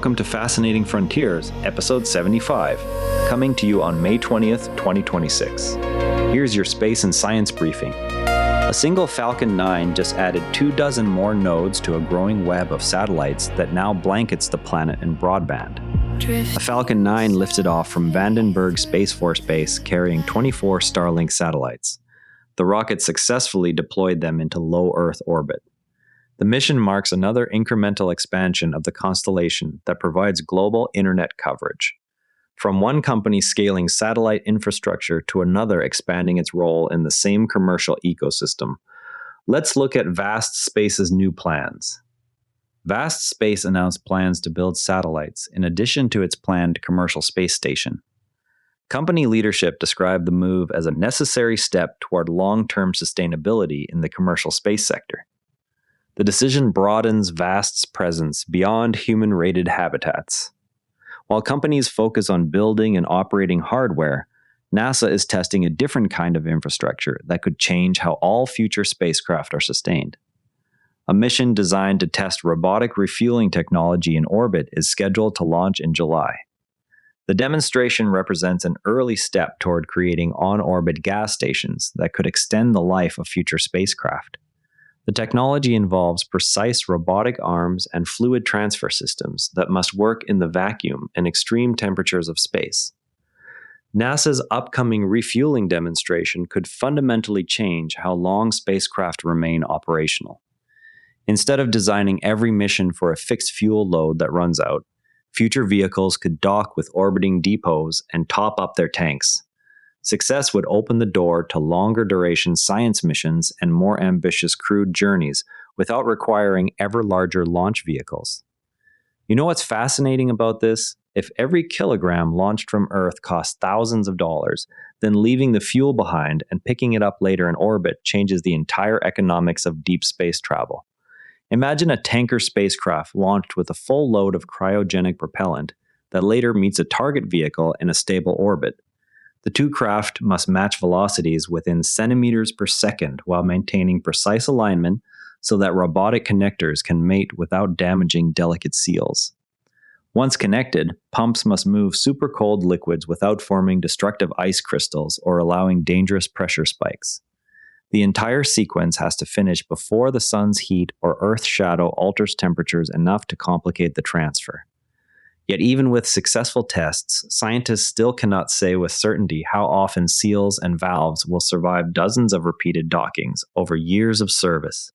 welcome to Fascinating Frontiers, episode 75, coming to you on May 20th, 2026. Here's your space and science briefing. A single Falcon 9 just added 24 more nodes to a growing web of satellites that now blankets the planet in broadband. A Falcon 9 lifted off from Vandenberg Space Force Base carrying 24 Starlink satellites. The rocket successfully deployed them into low Earth orbit. The mission marks another incremental expansion of the constellation that provides global internet coverage. From one company scaling satellite infrastructure to another expanding its role in the same commercial ecosystem, let's look at Vast Space's new plans. Vast Space announced plans to build satellites in addition to its planned commercial space station. Company leadership described the move as a necessary step toward long-term sustainability in the commercial space sector. The decision broadens Vast's presence beyond human-rated habitats. While companies focus on building and operating hardware, NASA is testing a different kind of infrastructure that could change how all future spacecraft are sustained. A mission designed to test robotic refueling technology in orbit is scheduled to launch in July. The demonstration represents an early step toward creating on-orbit gas stations that could extend the life of future spacecraft. The technology involves precise robotic arms and fluid transfer systems that must work in the vacuum and extreme temperatures of space. NASA's upcoming refueling demonstration could fundamentally change how long spacecraft remain operational. Instead of designing every mission for a fixed fuel load that runs out, future vehicles could dock with orbiting depots and top up their tanks. Success would open the door to longer duration science missions and more ambitious crewed journeys without requiring ever larger launch vehicles. You know what's fascinating about this? If every kilogram launched from Earth costs thousands of dollars, then leaving the fuel behind and picking it up later in orbit changes the entire economics of deep space travel. Imagine a tanker spacecraft launched with a full load of cryogenic propellant that later meets a target vehicle in a stable orbit. The two craft must match velocities within centimeters per second while maintaining precise alignment so that robotic connectors can mate without damaging delicate seals. Once connected, pumps must move super cold liquids without forming destructive ice crystals or allowing dangerous pressure spikes. The entire sequence has to finish before the sun's heat or Earth's shadow alters temperatures enough to complicate the transfer. Yet even with successful tests, scientists still cannot say with certainty how often seals and valves will survive dozens of repeated dockings over years of service.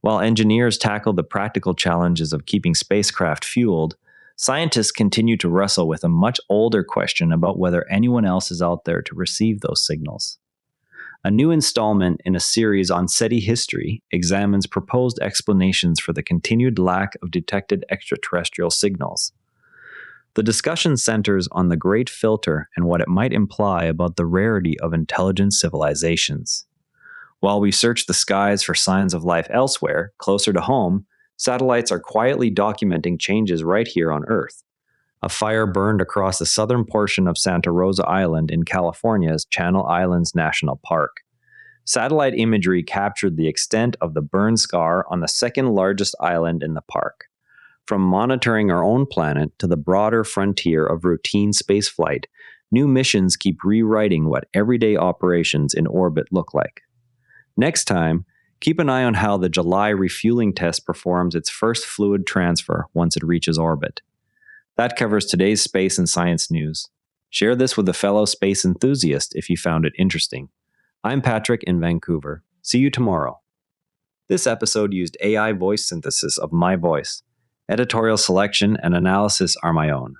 While engineers tackle the practical challenges of keeping spacecraft fueled, scientists continue to wrestle with a much older question about whether anyone else is out there to receive those signals. A new installment in a series on SETI history examines proposed explanations for the continued lack of detected extraterrestrial signals. The discussion centers on the Great Filter and what it might imply about the rarity of intelligent civilizations. While we search the skies for signs of life elsewhere, closer to home, satellites are quietly documenting changes right here on Earth. A fire burned across the southern portion of Santa Rosa Island in California's Channel Islands National Park. Satellite imagery captured the extent of the burn scar on the second largest island in the park. From monitoring our own planet to the broader frontier of routine spaceflight, new missions keep rewriting what everyday operations in orbit look like. Next time, keep an eye on how the July refueling test performs its first fluid transfer once it reaches orbit. That covers today's space and science news. Share this with a fellow space enthusiast if you found it interesting. I'm Patrick in Vancouver. See you tomorrow. This episode used AI voice synthesis of my voice. Editorial selection and analysis are my own.